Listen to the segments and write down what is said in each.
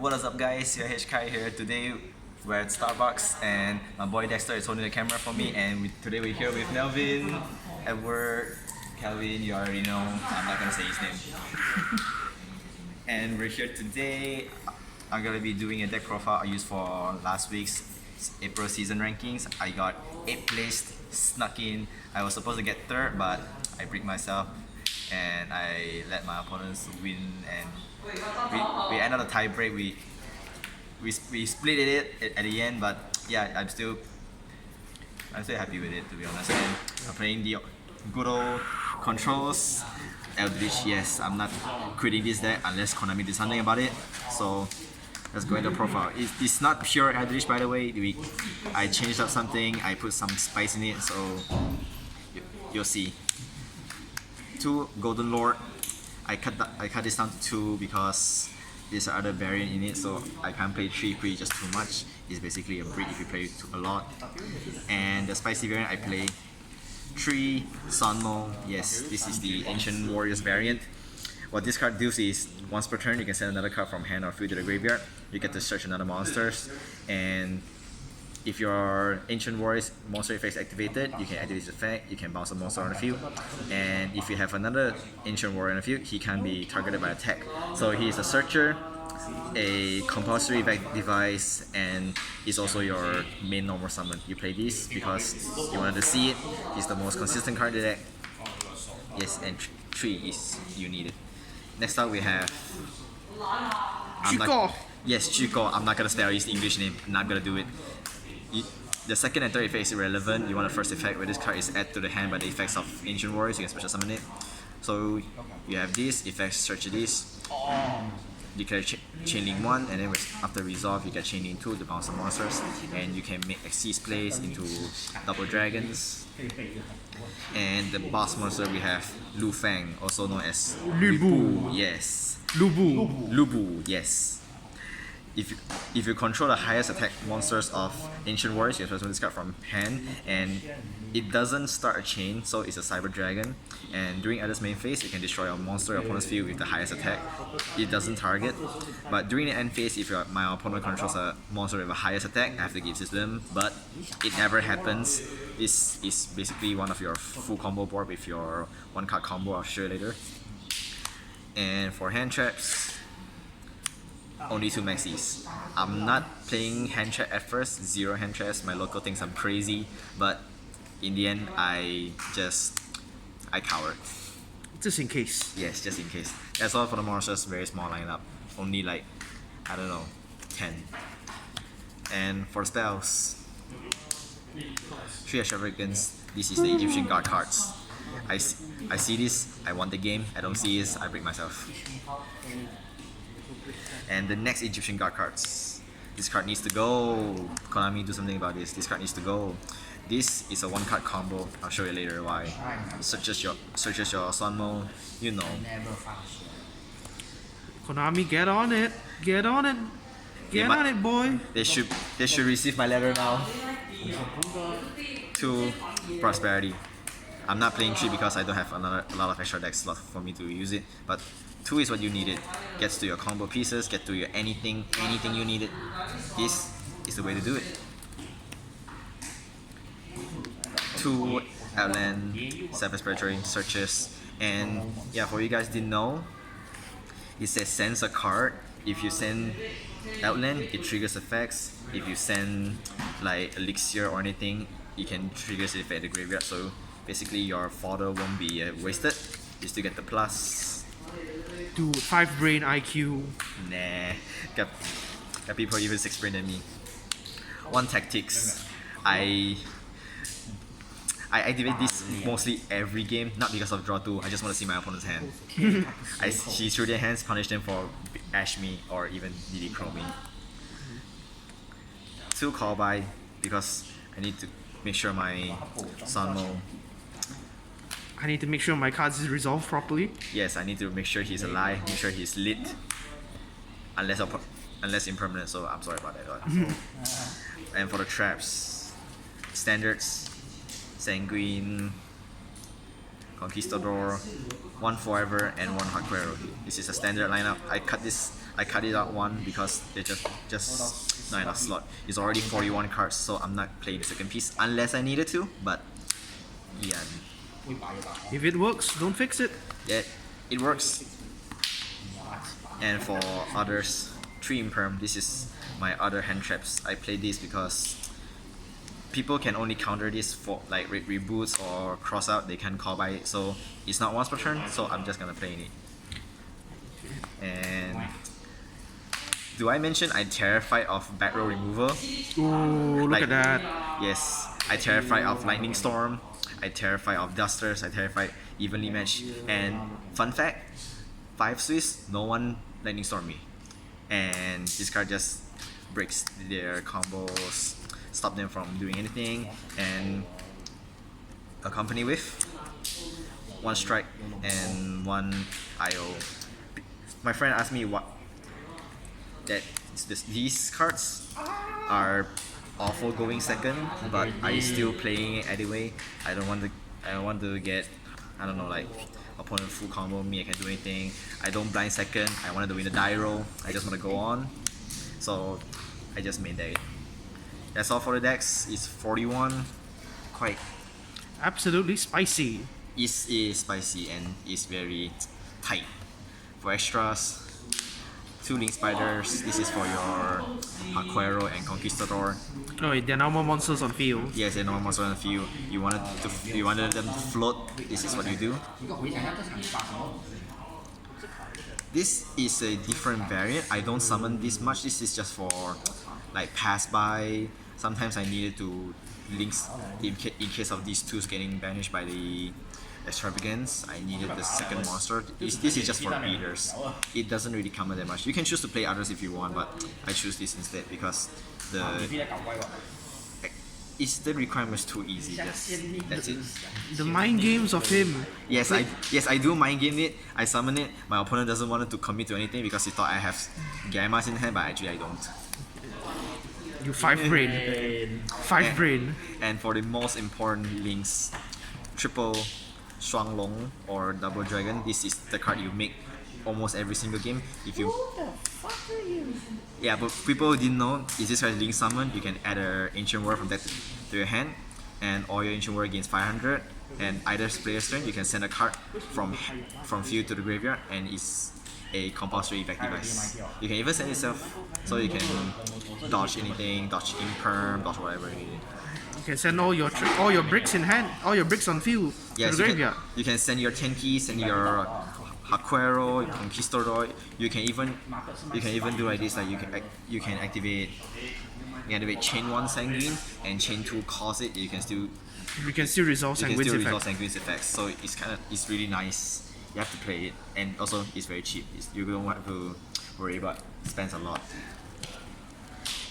What is up, guys? Cyh Kaitoh here. Today we're at Starbucks and my boy Dexter is holding the camera for me, and today we're here with Melvin, Edward, Calvin, you already know, I'm not gonna say his name. And we're here today. I'm gonna be doing a deck profile I used for last week's April season rankings. I got 8th placed, snuck in. I was supposed to get 3rd, but I bricked myself and I let my opponents win, and we ended the tie break. We split it at the end, but yeah, I'm still happy with it, to be honest. And I'm playing the good old controls. Eldlich, yes, I'm not quitting this deck unless Konami did something about it. So let's go into profile. It's not pure Eldlich, by the way. I changed up something. I put some spice in it, so you'll see. 2 Golden Lord. I cut this down to 2 because there's other variant in it, so I can't play 3 free just too much. It's basically a breed if you play a lot. And the spicy variant, I play 3 Sunmo. Yes, this is the Ancient Warriors variant. What this card does is, once per turn, you can send another card from hand or field to the graveyard. You get to search another monsters, and if your Ancient Warriors monster effect is activated, you can activate this effect, you can bounce a monster on the field, and if you have another Ancient Warrior on the field, he can be targeted by attack. So he is a searcher, a compulsory device, and he's also your main normal summon. You play this because you wanted to see it. He's the most consistent card in the deck. Yes, and 3 is you need it. Next up we have Yugioh. Yes, Yugioh. I'm not gonna spell his English name. I'm not gonna do it. The second and third effect is irrelevant. You want the first effect, where this card is added to the hand by the effects of Ancient Warriors. You can special summon it. So you have this effect, search this. Declare Chain Link 1, and then after resolve, you get Chain Link 2 to bounce the monsters, and you can make Xyz plays into double dragons. And the boss monster we have feng, also known as Lubu. Yes. Lubu. Yes. If you control the highest attack monsters of Ancient Warriors, you can transfer this card from hand, and it doesn't start a chain, so it's a Cyber Dragon. And during Eldest main phase, it can destroy a monster your opponent's field with the highest attack. It doesn't target, but during the end phase, if my opponent controls a monster with the highest attack, I have to give this to them, but it never happens. This is basically one of your full combo board with your 1-card combo, I'll show you later. And for hand traps, only 2 maxis. I'm not playing hand trap at first, 0 hand traps. My local thinks I'm crazy, but in the end, I cowered. Just in case. Yes, just in case. That's all for the monsters. Very small lineup. Only like, I don't know, 10. And for spells, 3 extravagance. This is the Egyptian God cards. I see this, I want the game. I don't see this, I break myself. And the next Egyptian God cards. This card needs to go. Konami, do something about this. This card needs to go. This is a 1-card combo. I'll show you later why. Searches your Sunmo, you know. Konami, get on it. Get on it. Get on it, boy. They should receive my letter now. 2 prosperity. I'm not playing 3 because I don't have a lot of extra deck slots for me to use it, but 2 is what you needed. Gets to your combo pieces, get to your anything you needed. This is the way to do it. 2 Outland, 7 Spiritual Searches, and yeah, for you guys didn't know, it says sends a card. If you send Outland, it triggers effects. If you send like Elixir or anything, it can trigger the effect at the graveyard. So basically your fodder won't be wasted. You still get the plus. Dude, 5 brain IQ. Nah, got people even 6 brain than me. 1 tactics. I activate this mostly every game, not because of draw 2. I just want to see my opponent's hand. I see through their hands, punish them for Ash me or even DD Crow me. 2 call by because I need to make sure my Sunmo. I need to make sure my cards is resolved properly. Yes, I need to make sure he's alive, make sure he's lit. Unless impermanent, so I'm sorry about that. And for the traps, standards, Sanguine, Conquistador, 1 Forever, and 1 Hakuero. This is a standard lineup. I cut this I cut it out one because they just not enough slot. It's already 41 cards, so I'm not playing the second piece unless I needed to. But yeah, If it works, don't fix it. yeah, it works. And for others, 3 Imperm, this is my other hand traps. I play this because people can only counter this for like reboots or cross out, they can call by it, so it's not once per turn, so I'm just gonna play in it. And do I mention I'm terrified of back row removal? Ooh, look at that. Yes, I terrified of Lightning Storm, I terrified of Dusters, I terrified Evenly Match, and fun fact, 5 Swiss, no one Lightning Storm me. And this card just breaks their combos, stop them from doing anything, and accompany with 1 strike and 1 IO. My friend asked me these cards are awful going second, but I still playing it anyway. I don't want to get, I don't know, like opponent full combo me, I can't do anything. I don't blind second, I wanted to win the die roll, I just want to go on. So I just made that. That's all for the decks. It's 41. Quite. Absolutely spicy. Is spicy and is very tight. For extras, 2 Link Spiders. This is for your Aquero and Conquistador. Oh, they're now more monsters on field. Yes, they're normal monsters on the field. You wanted them to float. This is what you do. This is a different variant. I don't summon this much. This is just for like pass by. Sometimes I needed to links in case of these 2s getting banished by the extravagance. I needed the second monster. This is just for readers. It doesn't really come that much. You can choose to play others if you want, but I choose this instead because the requirement's too easy. That's it. The mind games of him. Yes, I do mind game it. I summon it. My opponent doesn't want to commit to anything because he thought I have Gammas in hand, but actually I don't. You 5 brain. 5 brain. And for the most important links, triple Shuang Long or double dragon. This is the card you make almost every single game. If you yeah, but people who didn't know, is this card link summon, you can add an ancient word from that to your hand, and all your ancient word gains 500. And either player's turn, you can send a card from field to the graveyard, and it's a compulsory effect device. You can even send yourself, so you can dodge anything, dodge imperm, dodge whatever you need. You can send all your bricks in hand, all your bricks on field to the graveyard. You can send your Tenki, send your Aquero, Conquistador. You can even do like this. Like you can activate chain 1 Sanguine and chain 2 cause it. You can still resolve Sanguine's effects. So it's really nice. You have to play it, and also it's very cheap. You don't have to worry about spends a lot.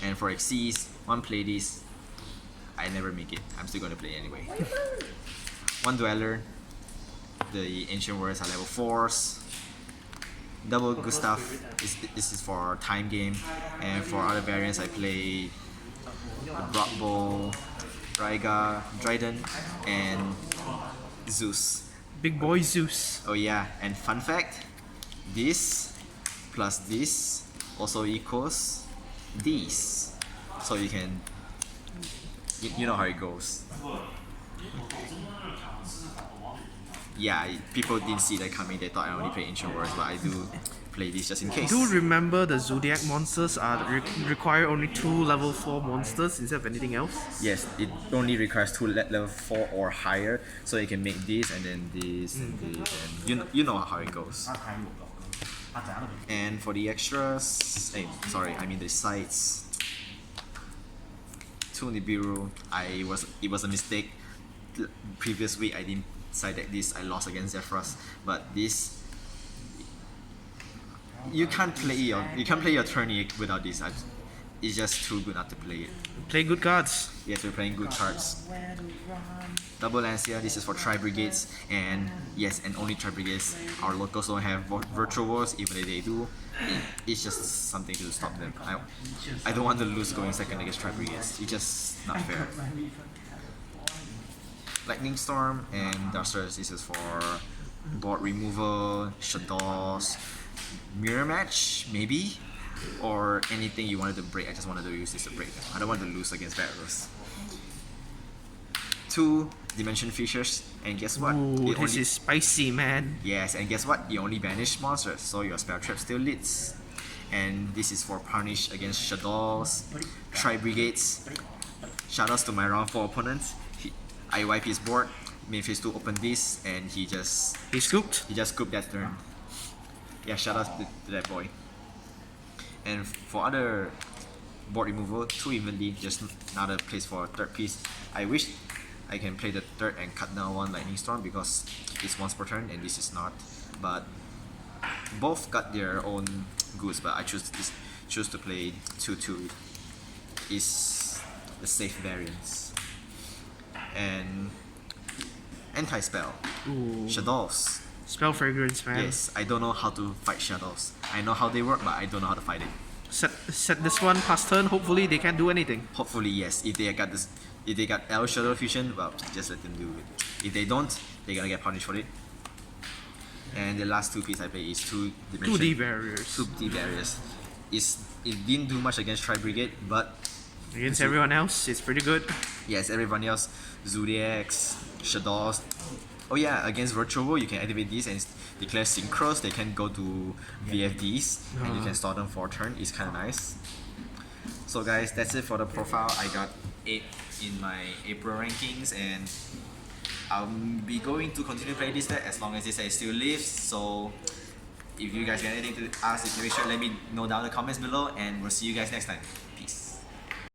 And for Xyz, one play this, I never make it. I'm still gonna play anyway. 1 Dweller. The ancient words are level 4s. Double Gustav. This is for time game, and for other variants I play Rock Bowl, Raiga, Dryden, and Zeus. Big boy Zeus. Oh yeah, and fun fact, this plus this also equals these. So you can, you know how it goes. Yeah, people didn't see that coming, they thought I only play ancient words, but I do play this just in case. Do remember the Zodiac monsters require only 2 level 4 monsters instead of anything else? Yes, it only requires 2 level 4 or higher, so you can make this and then this and this, and you know how it goes. And for the extras, I mean the sides. 2 Nibiru, it was a mistake. Previous week I didn't side deck this, I lost against Zephyros, but this you can't play your tourney without this. It's just too good not to play it. Play good cards. Yes, we're playing good cards. Double Lancia, this is for Tri Brigades, and yes, and only Tri Brigades. Our locals don't have Virtual Wars, even if they do. It's just something to stop them. I don't want to lose going second against Tri Brigades. It's just not fair. Lightning Storm and Dusters, this is for board removal, Shadows, mirror match, maybe? Or anything you wanted to break. I just wanted to use this to break them. I don't want to lose against Barrows. 2 dimension features, and guess what? Ooh, this is spicy, man. Yes, and guess what? You only banish monsters, so your spell trap still leads. And this is for punish against Shadows, Tri-Brigades. Shoutouts to my round 4 opponents. I wipe his board, main phase 2 open this, and he just scooped? He just scooped that turn. Yeah, shoutouts to that boy. And for other board removal, 2 evenly, just another place for a third piece. I wish I can play the third and cut down 1 Lightning Storm because it's once per turn and this is not. But both got their own goods, but I choose to play 2/2 is the safe variance. And anti-spell. Ooh. Shadows. Spell fragrance, man. Yes, I don't know how to fight shadows. I know how they work, but I don't know how to fight it. Set this one past turn. Hopefully they can't do anything. Hopefully, yes. If they got L Shadow Fusion, well, just let them do it. If they don't, they're gonna get punished for it. And the last 2 piece I play is 2 dimension. 2D barriers. 2D barriers. It didn't do much against Tri-Brigade, but Against everyone else, it's pretty good. yes, everyone else, Zoolich, Shadows. Oh yeah, against Virtual, you can activate these and declare Synchros. They can go to VFDs and you can store them for a turn. It's kind of nice. So guys, that's it for the profile. I got 8 in my April rankings, and I'll be going to continue playing this deck as long as this deck still lives. So if you guys got anything to ask, make sure let me know down in the comments below, and we'll see you guys next time. Peace.